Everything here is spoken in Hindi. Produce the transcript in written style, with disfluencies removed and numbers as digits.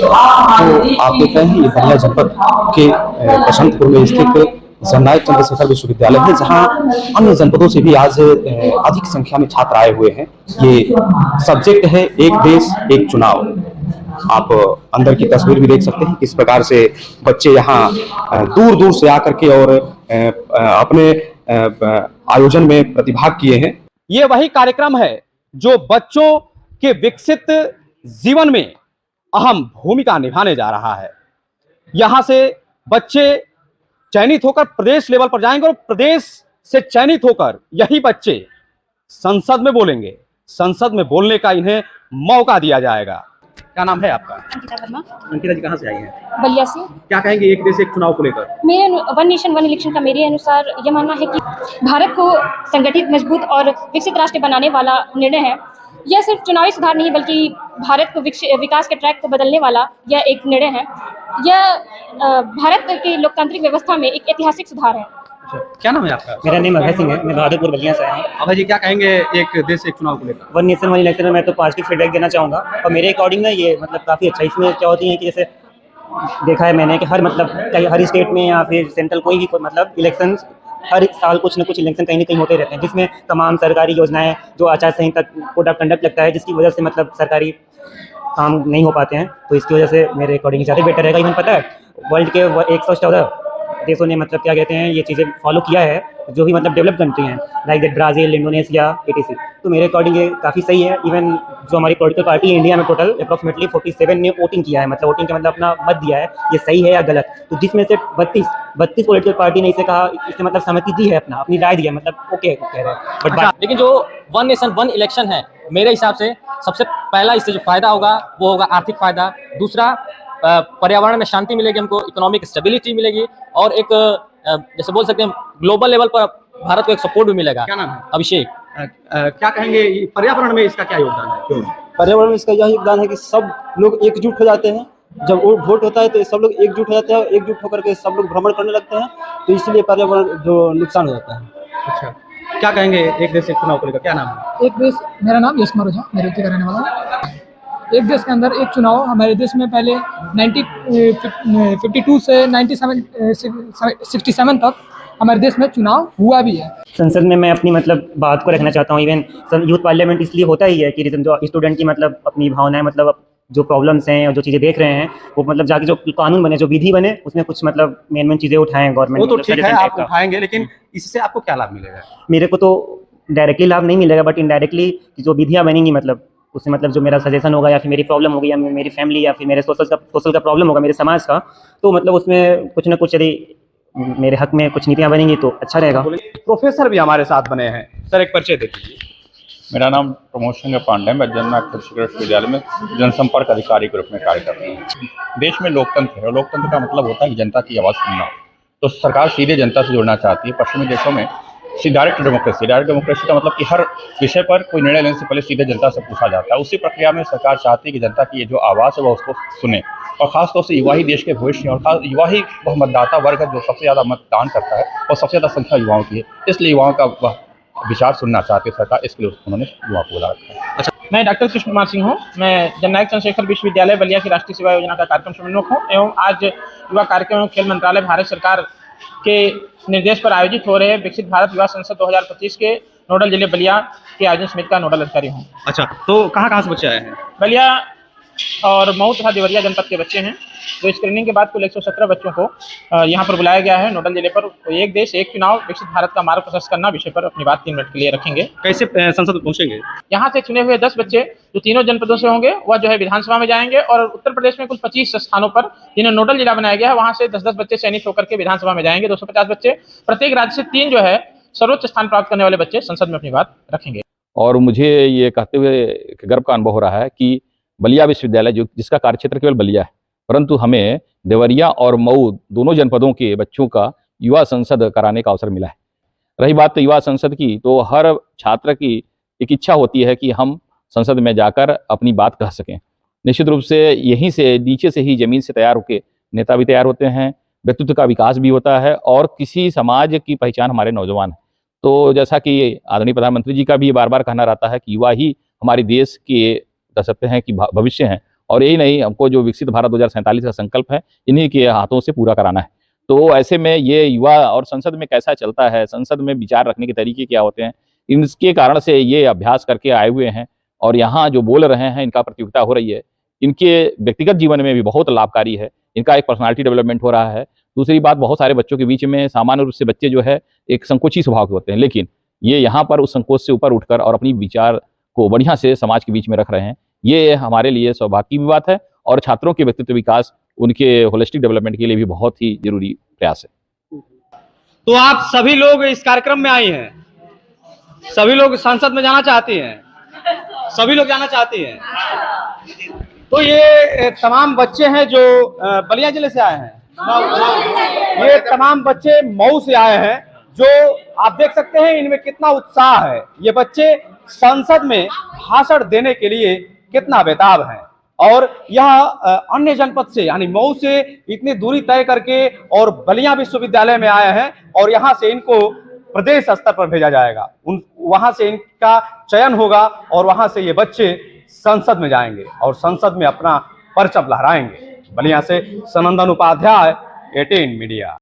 तो आप देख रहे हैं ये बलिया जनपद के बसंतपुर में स्थित जननायक चंद्रशेखर विश्वविद्यालय है, जहां अन्य जनपदों से भी आज अधिक संख्या में छात्र आए हुए हैं। ये सब्जेक्ट है एक देश एक चुनाव। आप अंदर की तस्वीर भी देख सकते हैं किस प्रकार से बच्चे यहाँ दूर दूर से आकर के और अपने आयोजन में प्रतिभाग किए हैं। ये वही कार्यक्रम है जो बच्चों के विकसित जीवन में अहम भूमिका निभाने जा रहा है। यहाँ से बच्चे चयनित होकर प्रदेश लेवल पर जाएंगे और प्रदेश से चयनित होकर यही बच्चे संसद में बोलेंगे। संसद में बोलने का इन्हें मौका दिया जाएगा। क्या नाम है आपका? अंकिता वर्मा। अंकिता जी कहाँ से आई हैं? बलिया से। क्या कहेंगे एक देश एक चुनाव को लेकर? मेरे वन नेशन वन इलेक्शन का मेरे अनुसार यह मानना है कि भारत को संगठित, मजबूत और विकसित राष्ट्र बनाने वाला निर्णय है। यह सिर्फ चुनावी सुधार नहीं बल्कि भारत को विकास के ट्रैक को बदलने वाला यह एक निर्णय है। यह भारत की लोकतांत्रिक व्यवस्था में एक ऐतिहासिक सुधार है। क्या नाम है आपका? मेरा नाम अभय सिंह है। मैं बहादुरपुर बलिया से आया हूँ। अभय जी क्या कहेंगे एक देश एक चुनाव को लेकर? वन नेशन वन इलेक्शन में मैं तो पॉजिटिव फीडबैक देना चाहूँगा और मेरे अकॉर्डिंग ना ये मतलब काफ़ी अच्छा। इसमें क्या होती है कि जैसे देखा है मैंने कि हर स्टेट में या फिर सेंट्रल कोई भी मतलब इलेक्शन हर साल कुछ न कुछ इलेक्शन कहीं ना कहीं होते रहते हैं, जिसमें तमाम सरकारी योजनाएं जो आचार संहिता कोड ऑफ कंडक्ट लगता है, जिसकी वजह से मतलब सरकारी काम नहीं हो पाते हैं। तो इसकी वजह से मेरे अकॉर्डिंग ज़्यादा बेटर रहेगा। इवन पता है वर्ल्ड के 114 देशों ने मतलब क्या कहते हैं ये चीज़ें फॉलो किया है, जो भी मतलब डेवलप कंट्री हैं like that Brazil, Indonesia, etc। तो मेरे अकॉर्डिंग ये काफ़ी सही है। इवन जो हमारी पॉलिटिकल पार्टी है इंडिया में टोटल अप्रॉक्सीमेटली 47 ने वोटिंग किया है, मतलब वोटिंग का मतलब अपना मत दिया है, ये सही है या गलत। तो जिसमें से 32 पॉलिटिकल पार्टी ने इसे कहा, इससे मतलब सहमति दी है, अपनी राय दी है, मतलब ओके कह रहे हैं। बट लेकिन जो वन नेशन वन इलेक्शन है मेरे हिसाब से सबसे पहला इससे जो फायदा होगा वो होगा आर्थिक फायदा। दूसरा पर्यावरण में शांति मिलेगी, हमको इकोनॉमिक स्टेबिलिटी मिलेगी और एक जैसे बोल सकते हैं ग्लोबल लेवल पर भारत को एक सपोर्ट भी मिलेगा। क्या नाम है? अभिषेक। क्या कहेंगे पर्यावरण में इसका क्या योगदान है? क्यों? पर्यावरण में इसका यह योगदान है कि सब लोग एकजुट हो जाते हैं। जब वोट होता है तो सब लोग एकजुट हो जाते हैं, एकजुट होकर के सब लोग भ्रमण करने लगते हैं, तो इसलिए पर्यावरण जो नुकसान हो जाता है। अच्छा, क्या कहेंगे एक देश एक चुनाव को लेकर? क्या नाम है? एक देश, मेरा नाम यशमर ओझा, मैं रेवती का रहने वाला हूँ। एक देश के अंदर एक चुनाव हमारे देश में पहले 1952 से 67 तक हमारे देश में चुनाव हुआ भी है। संसद में मैं अपनी मतलब बात को रखना चाहता हूँ। इवन यूथ पार्लियामेंट इसलिए होता ही है कि जो स्टूडेंट की मतलब अपनी भावनाएं, मतलब जो प्रॉब्लम्स हैं और जो चीज़ें देख रहे हैं वो मतलब जाके जो कानून बने, जो विधि बने, उसमें कुछ मतलब मेन चीज़ें उठाएं गवर्नमेंट। वो तो ठीक है, आप उठाएंगे, लेकिन इससे आपको क्या लाभ मिलेगा? मेरे को तो डायरेक्टली लाभ नहीं मिलेगा, बट इनडायरेक्टली जो विधियाँ बनेंगी मतलब उससे मतलब जो मेरा सजेशन होगा या फिर मेरी प्रॉब्लम होगी या मेरी फैमिली या फिर मेरे सोशल का प्रॉब्लम होगा, मेरे समाज का, तो मतलब उसमें कुछ ना कुछ यदि मेरे हक में कुछ नीतियाँ बनेंगी तो अच्छा रहेगा। प्रोफेसर भी हमारे साथ बने हैं। सर एक परिचय देखिए। मेरा नाम प्रमोद सिंह पांडे है। मैं जननायक चंद्रशेखर विश्वविद्यालय में जनसंपर्क अधिकारी के रूप में कार्य करता हूँ। देश में लोकतंत्र है और लोकतंत्र का मतलब होता है कि जनता की आवाज़ सुनना। तो सरकार सीधे जनता से जुड़ना चाहती है। पश्चिमी देशों में डायरेक्ट डेमोक्रेसी का मतलब कि हर विषय पर कोई निर्णय लेने से पहले सीधे जनता से पूछा जाता है। उसी प्रक्रिया में सरकार चाहती है कि जनता की ये जो आवाज़ है वह उसको सुने, और खासतौर से युवा ही देश के भविष्य हैं और युवा ही वह मतदाता वर्ग है जो सबसे ज़्यादा मतदान करता है और सबसे ज़्यादा संख्या युवाओं की है। इसलिए युवाओं का वह विचार सुनना चाहती है सरकार, इसके लिए उन्होंने युवा को बुला रखा है। अच्छा, मैं डॉक्टर कृष्ण कुमार सिंह हूँ। मैं जननायक चंद्रशेखर विश्वविद्यालय बलिया की राष्ट्रीय सेवा योजना का कार्यक्रम समन्वयक हूँ एवं आज युवा कार्यक्रम एवं खेल मंत्रालय भारत सरकार के निर्देश पर आयोजित हो रहे विकसित भारत युवा संसद 2025 के नोडल जिले बलिया के आयोजन समिति का नोडल अधिकारी हूँ। अच्छा, तो कहाँ से बच्चे आए हैं? बलिया और मऊ तथा देवरिया जनपद के बच्चे हैं। जो स्क्रीनिंग के बाद कुल 117 बच्चों को यहाँ पर बुलाया गया है नोडल जिले पर। एक देश एक चुनाव विकसित भारत का मार्ग प्रशस्त करना विषय पर अपनी बात 3 मिनट के लिए रखेंगे। कैसे संसद पहुंचेंगे? यहाँ से चुने हुए 10 बच्चे जो तीनों जनपदों से होंगे वह जो है विधानसभा में जाएंगे और उत्तर प्रदेश में कुल 25 स्थानों पर जिन्हें नोडल जिला बनाया गया है वहाँ से 10-10 बच्चे चयनित होकर के विधानसभा में जाएंगे। 250 बच्चे प्रत्येक राज्य से 3 जो है सर्वोच्च स्थान प्राप्त करने वाले बच्चे संसद में अपनी बात रखेंगे। और मुझे ये कहते हुए गर्व का अनुभव हो रहा है कि बलिया विश्वविद्यालय जिसका कार्यक्षेत्र केवल बलिया है, परंतु हमें देवरिया और मऊ दोनों जनपदों के बच्चों का युवा संसद कराने का अवसर मिला है। रही बात युवा संसद की, तो हर छात्र की एक इच्छा होती है कि हम संसद में जाकर अपनी बात कह सकें। निश्चित रूप से यहीं से नीचे से ही जमीन से तैयार होकर नेता भी तैयार होते हैं, व्यक्तित्व का विकास भी होता है और किसी समाज की पहचान हमारे नौजवान हैं। तो जैसा कि आदरणीय प्रधानमंत्री जी का भी बार बार कहना रहता है कि युवा ही हमारे देश के कह सकते हैं कि भविष्य हैं और यही नहीं, हमको जो विकसित भारत 2047 का संकल्प है इन्हीं के हाथों से पूरा कराना है। तो ऐसे में ये युवा और संसद में कैसा चलता है, संसद में विचार रखने के तरीके क्या होते हैं, इनके कारण से ये अभ्यास करके आए हुए हैं और यहाँ जो बोल रहे हैं इनका प्रतियोगिता हो रही है, इनके व्यक्तिगत जीवन में भी बहुत लाभकारी है, इनका एक पर्सनालिटी डेवलपमेंट हो रहा है। दूसरी बात, बहुत सारे बच्चों के बीच में सामान्य रूप से बच्चे जो है एक संकोची स्वभाव के होते हैं, लेकिन ये यहाँ पर उस संकोच से ऊपर उठकर और अपनी विचार को बढ़िया से समाज के बीच में रख रहे हैं। ये हमारे लिए सौभाग्य की भी बात है और छात्रों के व्यक्तित्व विकास, उनके होलिस्टिक डेवलपमेंट के लिए भी बहुत ही जरूरी प्रयास है। तो आप सभी लोग इस कार्यक्रम में आए हैं, सभी लोग संसद में जाना चाहते हैं, सभी लोग जाना चाहते हैं। तो ये तमाम बच्चे हैं जो बलिया जिले से आए हैं, ये तमाम बच्चे मऊ से आए हैं, जो आप देख सकते हैं इनमें कितना उत्साह है। ये बच्चे संसद में भाषण देने के लिए कितना बेताब हैं और यह अन्य जनपद से यानी मऊ से इतनी दूरी तय करके और बलिया विश्वविद्यालय में आए हैं और यहाँ से इनको प्रदेश स्तर पर भेजा जाएगा। वहां से इनका चयन होगा और वहां से ये बच्चे संसद में जाएंगे और संसद में अपना परचम लहराएंगे। बलिया से सनंदन उपाध्याय, 18 मीडिया।